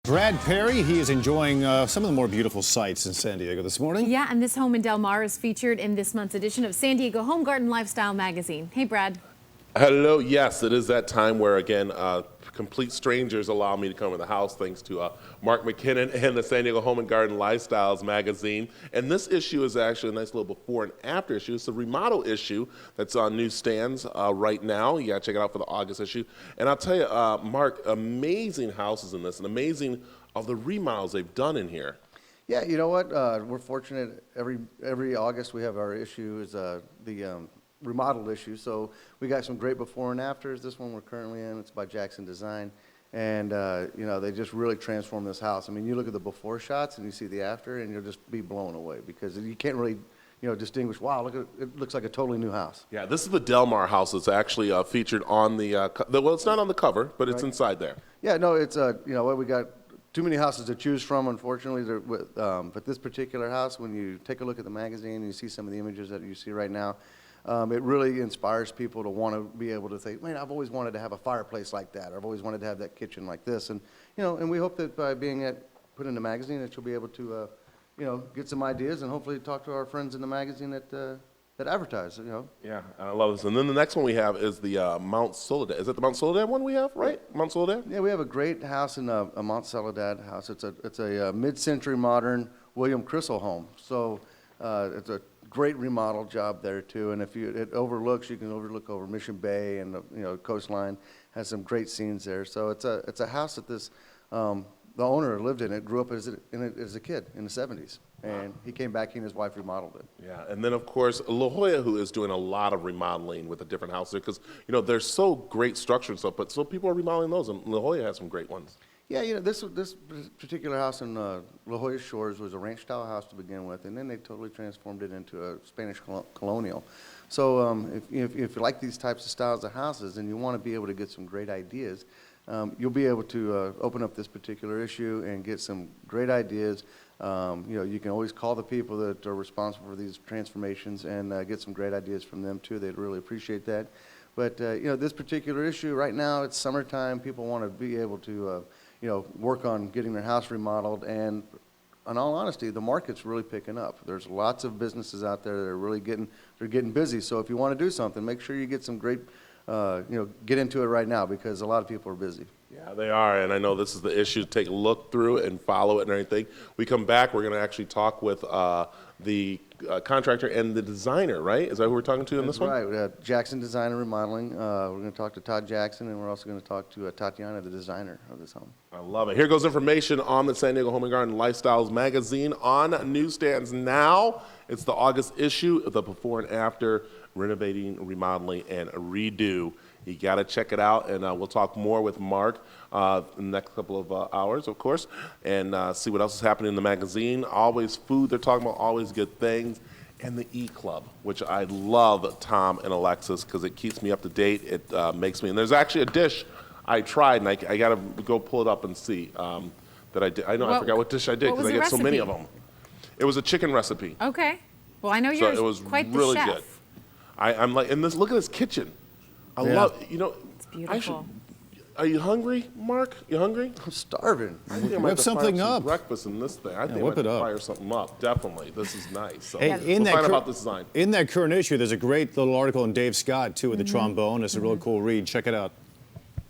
Brad Perry, he is enjoying some of the more beautiful sights in San Diego this morning. Yeah, and this home in Del Mar is featured in this month's edition of San Diego Home Garden Lifestyle magazine. Hey, Brad. Hello. Yes, it is that time where, again, complete strangers allow me to come in the house thanks to Mark McKinnon and the San Diego Home and Garden Lifestyles magazine. And this issue is actually a nice little before and after issue. It's a remodel issue that's on newsstands right now. You got to check it out for the August issue. And I'll tell you, Mark, amazing houses in this and amazing of the remodels they've done in here. Yeah, you know what? We're fortunate. Every August we have our issue is the remodel issue. So we got some great before and afters. This one we're currently in, it's by Jackson Design. And, you know, they just really transformed this house. I mean, you look at the before shots and you see the after and you'll just be blown away because you can't really, you know, distinguish, wow, look at it looks like a totally new house. Yeah, this is the Del Mar house that's actually featured on the, well, it's not on the cover, but it's inside there. Yeah, no, it's, you know, what we got too many houses to choose from, unfortunately. But this particular house, when you take a look at the magazine and you see some of the images that you see right now, it really inspires people to want to be able to think, man, I've always wanted to have a fireplace like that, or I've always wanted to have that kitchen like this. And, you know, and we hope that by being put in the magazine that you'll be able to, you know, get some ideas and hopefully talk to our friends in the magazine that advertise, you know. Yeah, I love this. And then the next one we have is the Mount Soledad. Is that the Mount Soledad one we have, right? Mount Soledad? Yeah, we have a great house in a Mount Soledad house. It's a mid-century modern William Crystal home. So it's a great remodel job there too. And if it overlooks, you can overlook over Mission Bay and you know, coastline. Has some great scenes there. So it's a house that this the owner lived in it, grew up in it as a kid in the 70s. And he came back, he and his wife remodeled it. Yeah, and then of course La Jolla, who is doing a lot of remodeling with the different houses there, because you know they're so great structured and stuff, but so people are remodeling those, and La Jolla has some great ones. Yeah, you know, this particular house in La Jolla Shores was a ranch-style house to begin with, and then they totally transformed it into a Spanish colonial. So if you like these types of styles of houses and you want to be able to get some great ideas, you'll be able to open up this particular issue and get some great ideas. You know, you can always call the people that are responsible for these transformations and get some great ideas from them too. They'd really appreciate that. But you know, this particular issue right now, it's summertime. People want to be able to you know, work on getting their house remodeled, and in all honesty, the market's really picking up. There's lots of businesses out there that are really getting busy. So if you want to do something, make sure you get some great, you know, get into it right now because a lot of people are busy. Yeah, they are, and I know this is the issue. Take a look through it and follow it and everything. We come back, we're going to actually talk with the contractor and the designer, right? Is that who we're talking to in this one? That's right. We got Jackson Design and Remodeling. We're going to talk to Todd Jackson, and we're also going to talk to Tatiana, the designer of this home. I love it. Here goes information on the San Diego Home and Garden Lifestyles magazine on newsstands now. It's the August issue of the before and after renovating, remodeling, and redo. You got to check it out, and we'll talk more with Mark in the next couple of hours, of course, and see what else is happening in the magazine. Always food they're talking about, always good things. And the E-Club, which I love, Tom and Alexis, because it keeps me up to date. It makes me, and there's actually a dish I tried, and I got to go pull it up and see that I did. I know I forgot what dish I did because I get so many of them. It was a chicken recipe. Okay. Well, I know you're it was quite the really chef. good. I'm like, and this. Look at this kitchen. I Yeah. love, you know. It's beautiful. Are you hungry, Mark? You hungry? I'm starving. I think I might Whip have to something fire some up. breakfast in this thing. I think I whip might it have to up. fire something up. Definitely. This is nice. So Hey, we'll find out about this design. In that current issue, there's a great little article on Dave Scott, too, with the trombone. It's a really cool read. Check it out.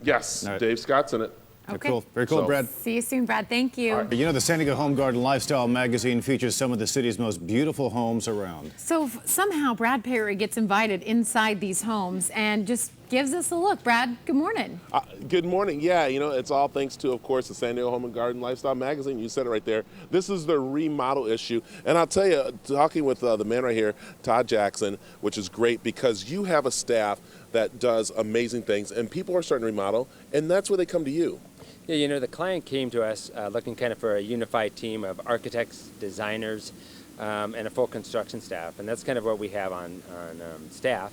Yes, All right. Dave Scott's in it. Very Okay. cool. Very cool, So- Brad. See you soon, Brad. Thank you. You know, the San Diego Home Garden Lifestyle magazine features some of the city's most beautiful homes around. So somehow Brad Perry gets invited inside these homes and just gives us a look. Brad, good morning. Good morning. Yeah, you know, it's all thanks to, of course, the San Diego Home and Garden Lifestyle magazine. You said it right there. This is the remodel issue. And I'll tell you, talking with the man right here, Todd Jackson, which is great because you have a staff that does amazing things, and people are starting to remodel, and that's where they come to you. Yeah, you know, the client came to us looking kind of for a unified team of architects, designers, and a full construction staff, and that's kind of what we have on staff.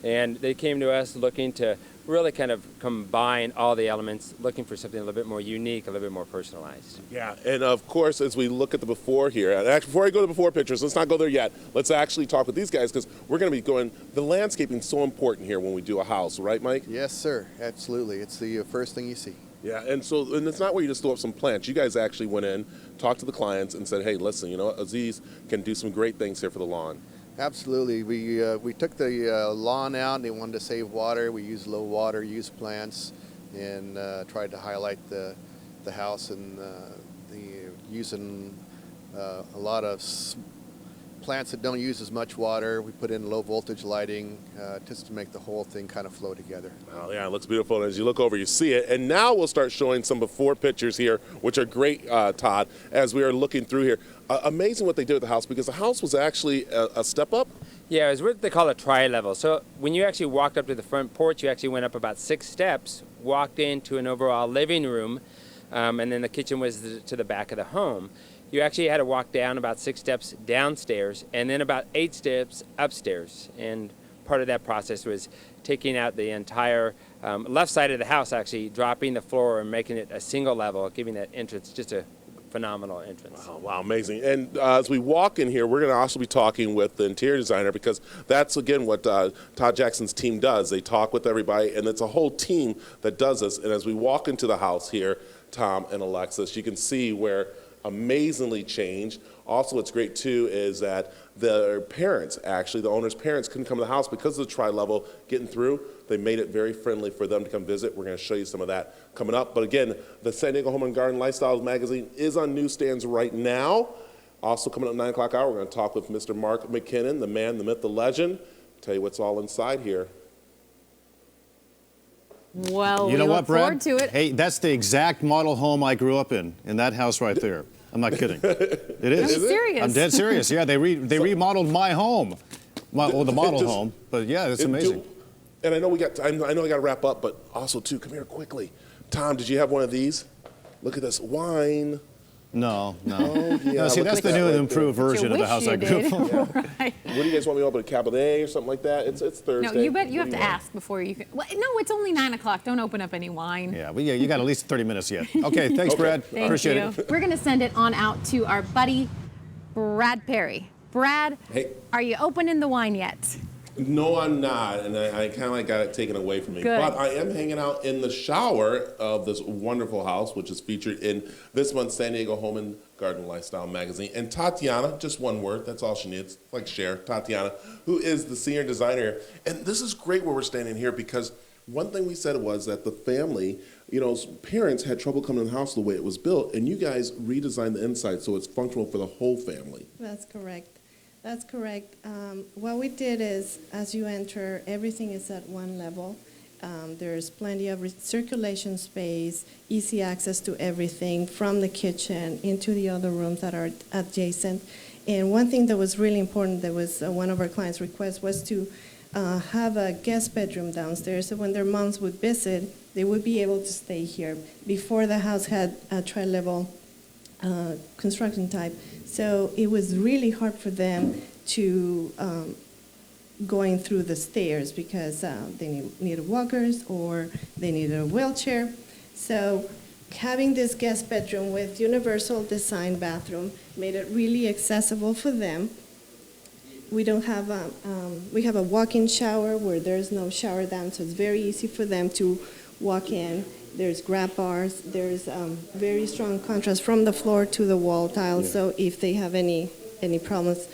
And they came to us looking to really kind of combine all the elements, looking for something a little bit more unique, a little bit more personalized. Yeah, and of course, as we look at the before here, and actually, before I go to the before pictures, let's not go there yet. Let's actually talk with these guys because we're going to be going, the landscaping is so important here when we do a house, right, Mike? Yes, sir. Absolutely. It's the first thing you see. Yeah, and it's not where you just throw up some plants. You guys actually went in, talked to the clients, and said, hey, listen, you know what, Aziz can do some great things here for the lawn. Absolutely. We took the lawn out and they wanted to save water. We used low water use plants and tried to highlight the house and using a lot of plants that don't use as much water. We put in low voltage lighting just to make the whole thing kind of flow together. Oh yeah, it looks beautiful. And as you look over, you see it. And now we'll start showing some before pictures here, which are great, Todd, as we are looking through here. Amazing what they did with the house, because the house was actually a step up. Yeah, it was what they call a tri-level. So when you actually walked up to the front porch, you actually went up about 6 steps, walked into an overall living room, and then the kitchen was to the back of the home. You actually had to walk down about 6 steps downstairs and then about 8 steps upstairs. And part of that process was taking out the entire left side of the house, actually dropping the floor and making it a single level, giving that entrance just a phenomenal entrance. Oh, wow, amazing. And as we walk in here, we're going to also be talking with the interior designer, because that's, again, what Todd Jackson's team does. They talk with everybody, and it's a whole team that does this. And as we walk into the house here, Tom and Alexis, you can see where amazingly changed. Also, what's great too is that their parents, actually, the owner's parents, couldn't come to the house because of the tri-level getting through. They made it very friendly for them to come visit. We're going to show you some of that coming up. But again, the San Diego Home and Garden Lifestyles magazine is on newsstands right now. Also coming up at 9 o'clock hour, we're going to talk with Mr. Mark McKinnon, the man, the myth, the legend. Tell you what's all inside here. Well, You know we what, look Brad? forward to it. Hey, that's the exact model home I grew up in that house right there. I'm not kidding. It is. Are you serious? I'm dead serious. Yeah, they remodeled my home, the model home. But yeah, it's amazing. And I know I know I got to wrap up, but also too, come here quickly. Tom, did you have one of these? Look at this wine. No. Oh, yeah, No, see, look that's at the that new right improved You version of the wish house you I grew up did. in. Right. What do you guys want me to open, a Cabernet or something like that? It's Thursday. No, you What have do to want? ask before you can. Well, no, it's only 9 o'clock. Don't open up any wine. Yeah, you got at least 30 minutes yet. Okay, thanks, Brad. Thank Appreciate you. it. We're going to send it on out to our buddy, Brad Perry. Brad, Hey. are you opening the wine yet? No, I'm not, and I kind of like got it taken away from me. Good. But I am hanging out in the shower of this wonderful house, which is featured in this month's San Diego Home and Garden Lifestyle magazine. And Tatiana, just one word, that's all she needs, like Cher, Tatiana, who is the senior designer. And this is great where we're standing here, because one thing we said was that the family, parents had trouble coming in the house the way it was built, and you guys redesigned the inside so it's functional for the whole family. That's correct. That's correct. What we did is, as you enter, everything is at one level. There's plenty of circulation space, easy access to everything from the kitchen into the other rooms that are adjacent. And one thing that was really important, that was one of our clients' requests, was to have a guest bedroom downstairs, so when their moms would visit, they would be able to stay here. Before, the house had a tri-level construction type, so it was really hard for them to going through the stairs, because they needed walkers or they needed a wheelchair. So having this guest bedroom with universal design bathroom made it really accessible for them. We don't have we have a walk-in shower where there's no shower down, so it's very easy for them to walk in. There's grab bars. There's very strong contrast from the floor to the wall tiles. So if they have any problems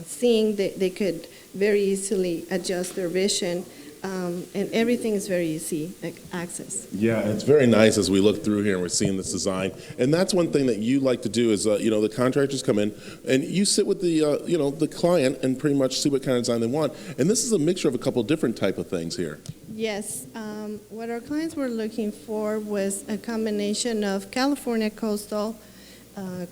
seeing, they could very easily adjust their vision. And everything is very easy access. Yeah, it's very nice as we look through here and we're seeing this design. And that's one thing that you like to do is, the contractors come in and you sit with the client and pretty much see what kind of design they want. And this is a mixture of a couple different type of things here. Yes, what our clients were looking for was a combination of California coastal,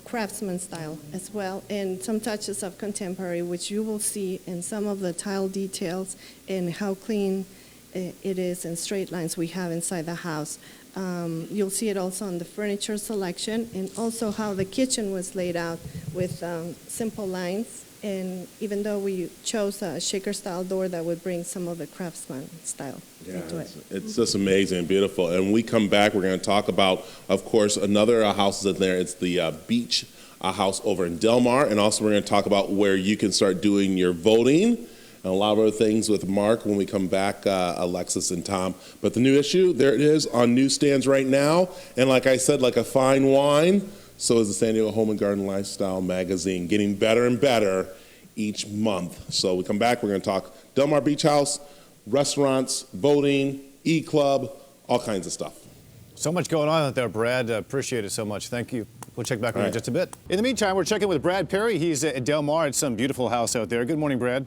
craftsman style as well, and some touches of contemporary, which you will see in some of the tile details and how clean it is and straight lines we have inside the house. You'll see it also on the furniture selection, and also how the kitchen was laid out with simple lines. And even though we chose a shaker style door, that would bring some of the craftsman style into it. It's just amazing and beautiful. And when we come back, we're going to talk about, of course, another house in there. It's the beach house over in Del Mar. And also we're going to talk about where you can start doing your voting and a lot of other things with Mark when we come back, Alexis and Tom. But the new issue, there it is on newsstands right now. And like I said, like a fine wine, so is the San Diego Home and Garden Lifestyle magazine, getting better and better each month. So we come back, we're going to talk Del Mar Beach House, restaurants, voting, E-Club, all kinds of stuff. So much going on out there, Brad. Appreciate it so much. Thank you. We'll check back on you in just a bit. In the meantime, we're checking with Brad Perry. He's at Del Mar at some beautiful house out there. Good morning, Brad.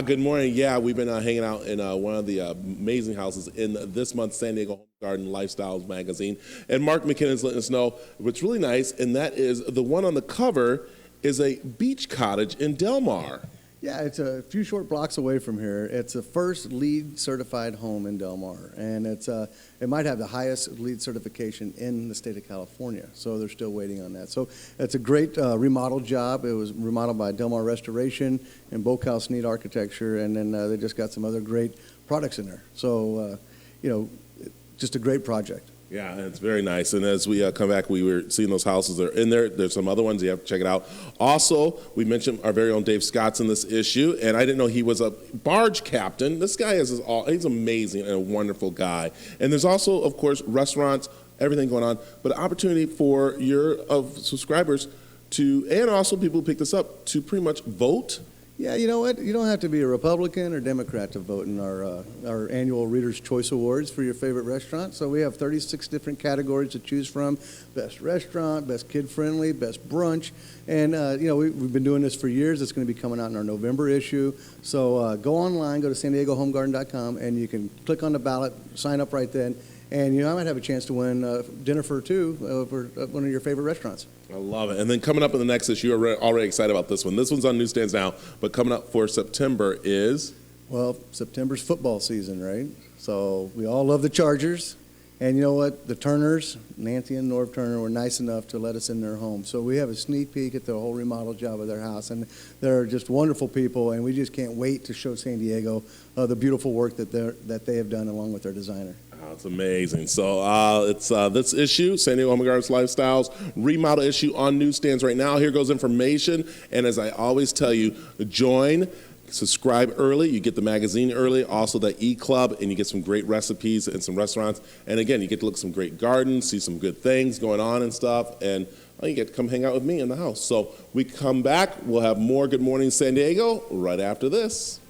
Good morning. Yeah, we've been hanging out in one of the amazing houses in this month's San Diego Home Garden Lifestyles magazine. And Mark McKinnon's letting us know what's really nice, and that is the one on the cover is a beach cottage in Del Mar. Yeah, it's a few short blocks away from here. It's the first LEED certified home in Del Mar, and it might have the highest LEED certification in the state of California. So they're still waiting on that. So it's a great remodel job. It was remodeled by Del Mar Restoration and Bokehouse Neat Architecture, and then they just got some other great products in there. So just a great project. Yeah, and it's very nice. And as we come back, we were seeing those houses that are in there. There's some other ones. You have to check it out. Also, we mentioned our very own Dave Scott's in this issue, and I didn't know he was a barge captain. This guy he's amazing and a wonderful guy. And there's also, of course, restaurants, everything going on, but an opportunity for your subscribers to, and also people who pick this up, to pretty much vote. Yeah, you know what? You don't have to be a Republican or Democrat to vote in our annual Reader's Choice Awards for your favorite restaurant. So we have 36 different categories to choose from: best restaurant, best kid-friendly, best brunch. And we've been doing this for years. It's going to be coming out in our November issue. So go online, go to SanDiegoHomeGarden.com, and you can click on the ballot, sign up right then. And I might have a chance to win dinner for two for one of your favorite restaurants. I love it. And then coming up in the next issue, you're already excited about this one. This one's on newsstands now, but coming up for September is? Well, September's football season, right? So we all love the Chargers. And you know what? The Turners, Nancy and Norv Turner, were nice enough to let us in their home. So we have a sneak peek at the whole remodel job of their house. And they're just wonderful people, and we just can't wait to show San Diego the beautiful work that they have done along with their designer. It's amazing. So it's this issue, San Diego Home and Gardens Lifestyles remodel issue on newsstands right now. Here goes information. And as I always tell you, subscribe early. You get the magazine early, also the E-Club, and you get some great recipes and some restaurants. And again, you get to look at some great gardens, see some good things going on and stuff. And you get to come hang out with me in the house. So we come back. We'll have more Good Morning San Diego right after this.